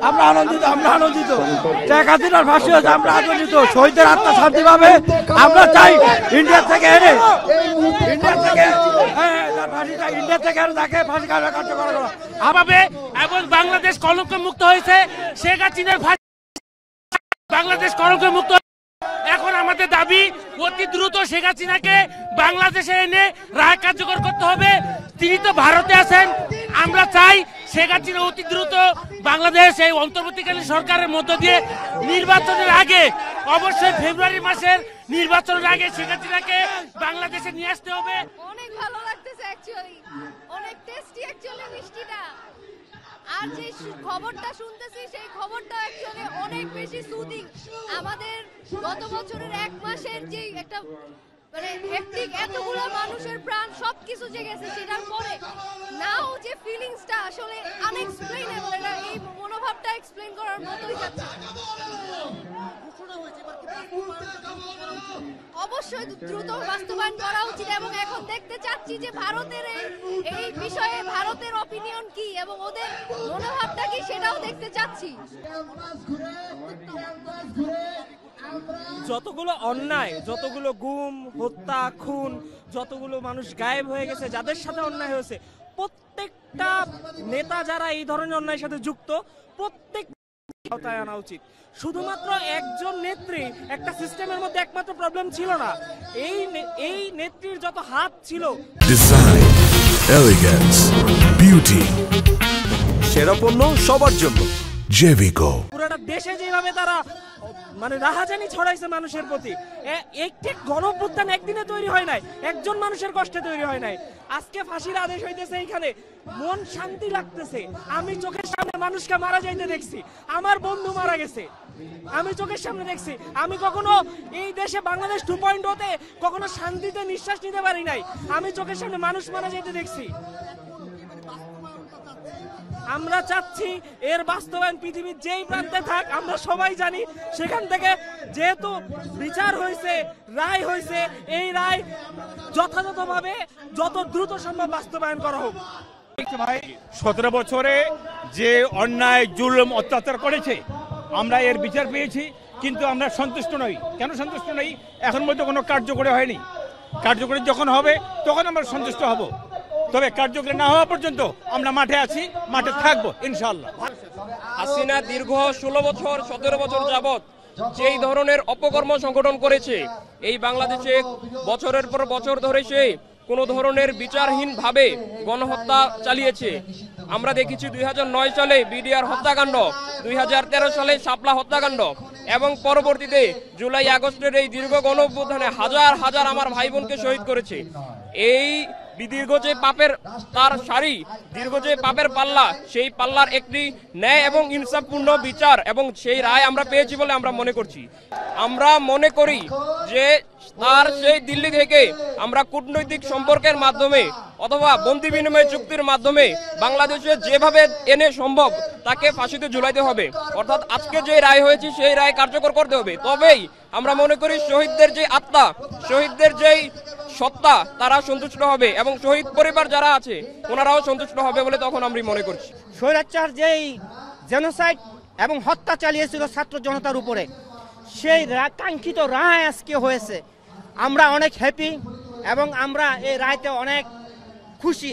আমরা আনন্দিত শেখ হাসিনার ফাঁসি হয়েছে, আমরা আনন্দিত। শহীদের আত্মা শান্তি পাবে। আমরা চাই ইন্ডিয়া থেকে এনে তাকে ফাঁসি কার্যকর করা হবে এবং বাংলাদেশ কলঙ্ক মুক্ত হয়েছে। শেখ হাসিনার ফাঁসি, বাংলাদেশ কলঙ্ক মুক্ত। এখন আমাদের দাবি অতি দ্রুত শেখ হাসিনাকে বাংলাদেশে এনে রায় কার্যকর করতে হবে। তিনি তো ভারতে আছেন, আমরা চাই শেখ হাসিনা অতি দ্রুত বাংলাদেশ এই অন্তর্বর্তীকালীন সরকারের মধ্য দিয়ে নির্বাচনের আগে, অবশ্যই ফেব্রুয়ারি মাসের নির্বাচনের আগে শেখ হাসিনাকে বাংলাদেশে নিয়ে আসতে হবে। অনেক ভালো লাগতেছে অ্যাকচুয়ালি, অনেক টেস্টি অ্যাকচুয়ালি মিষ্টিটা। আর যে খবরটা শুনতেছি সেই খবরটা অ্যাকচুয়ালি অনেক বেশি সুদিং। আমাদের গত বছরের 1 মাসের যে একটা মানে হেক্টিক এতগুলো মানুষের প্রাণ সবকিছু যে গেছে, সেটার পরে নাও যে ফিলিংসটা আসলে আনএক্সপ্লেইনেবল। এটা এই মনোভাবটা এক্সপ্লেইন করার মতোই যাচ্ছে। অবশ্যই দ্রুত বাস্তবায়ন করা উচিত এবং এখন দেখতে চাচ্ছি যে ভারতের এই বিষয়ে ভারতের অপিনিয়ন কি এবং ওদের মনোভাবটা কি, সেটাও দেখতে চাচ্ছি। যতগুলো অন্যায়, যতগুলো গুম, হত্যা, খুন, যতগুলো মানুষ গায়েব হয়ে গেছে, যাদের সাথে অন্যায় হয়েছে, প্রত্যেকটা নেতা যারা এই ধরনের অন্যায়ের সাথে যুক্ত, প্রত্যেক আওতায় আনা উচিত। শুধুমাত্র একজন নেত্রী একটা সিস্টেমের মধ্যে একমাত্র প্রবলেম ছিল না, এই নেত্রীর যত হাত ছিল। ডিজাইন, এলিগেন্স, বিউটি, সেরা পণ্য সবার জন্য জেভিকো। পুরোটা দেশে যেভাবে তারা মানে রাহাজানি ছড়াইছে মানুষের প্রতি, একটি গণঅভ্যুত্থান একদিনে তৈরি হয় নাই, একজন মানুষের কষ্টে তৈরি হয় নাই। আজকে ফাঁসির আদেশ হইতেছে, এইখানে মন শান্তি লাগতেছে। আমি চোখের সামনে মানুষকে মারা যাইতে দেখছি, আমার বন্ধু মারা গেছে, আমি চোখের সামনে দেখছি। আমি কখনো এই দেশে বাংলাদেশ 2.0-তে কখনো শান্তিতে নিঃশ্বাস নিতে পারি নাই, আমি চোখের সামনে মানুষ মারা যাইতে দেখছি। আমরা চাচ্ছি এর বাস্তবায়ন পৃথিবীর যেই প্রান্তে থাক, আমরা সবাই জানি সেখান থেকে যেহেতু বিচার হয়েছে, রায় হয়েছে, এই রায় যথাযথভাবে যত দ্রুত সম্ভব বাস্তবায়ন করা হোক। ভাই 17 বছরে যে অন্যায়, জুলুম, অত্যাচার করেছে, আমরা এর বিচার পেয়েছি, কিন্তু আমরা সন্তুষ্ট নই। কেন সন্তুষ্ট নই? এখন মধ্যে কোনো কার্যকরী হয়নি। কার্যকরী যখন হবে তখন আমরা সন্তুষ্ট হব, তবে কার্যকরী না হওয়া পর্যন্ত আমরা মাঠে আছি, মাঠে থাকবো ইনশাআল্লাহ। হাসিনা দীর্ঘ 16 বছর 17 বছর যাবত যেই ধরনের অপকর্ম সংগঠন করেছে, এই বাংলাদেশে বছরের পর বছর ধরে সে কোনো ধরনের বিচারহীন ভাবে গণহত্যা চালিয়েছে। আমরা দেখেছি 2009 সালে বিডিআর হত্যাকাণ্ড, 2013 সালে শাপলা হত্যাকাণ্ড এবং পরবর্তীতে জুলাই আগস্টের এই দীর্ঘ গণঅভ্যুত্থানে হাজার হাজার আমার ভাই বোনকে শহীদ করেছে। এই দীর্ঘ যে পাপের তার সারি, দীর্ঘ যে পাপের পাল্লা, সেই পাল্লার একটি ন্যায় এবং ইনসাফপূর্ণ বিচার এবং সেই রায় আমরা পেয়েছি বলে আমরা মনে করছি। আমরা মনে করি যে তার সেই দিল্লি থেকে আমরা কূটনৈতিক সম্পর্কের মাধ্যমে অথবা বন্দি বিনিময় চুক্তির মাধ্যমে বাংলাদেশে যেভাবে এনে সম্ভব তাকে ফাঁসিতে ঝুলাইতে হবে। অর্থাৎ আজকে যে রায় হয়েছে সেই রায় কার্যকর করতে হবে। তবেই আমরা মনে করি শহীদদের যে আত্মা, শহীদদের যেই সত্তা, তারা সন্তুষ্ট হবে এবং শহীদ পরিবার যারা আছে ওনারাও সন্তুষ্ট হবে বলে তখন আমরা মনে করছি। স্বৈরাচার যেই জেনোসাইড এবং হত্যা চালিয়েছিল ছাত্র জনতার উপরে, সেই কাঙ্ক্ষিত রায় আজকে হয়েছে। আমরা অনেক হ্যাপি এবং আমরা এই রায়তে অনেক খুশি।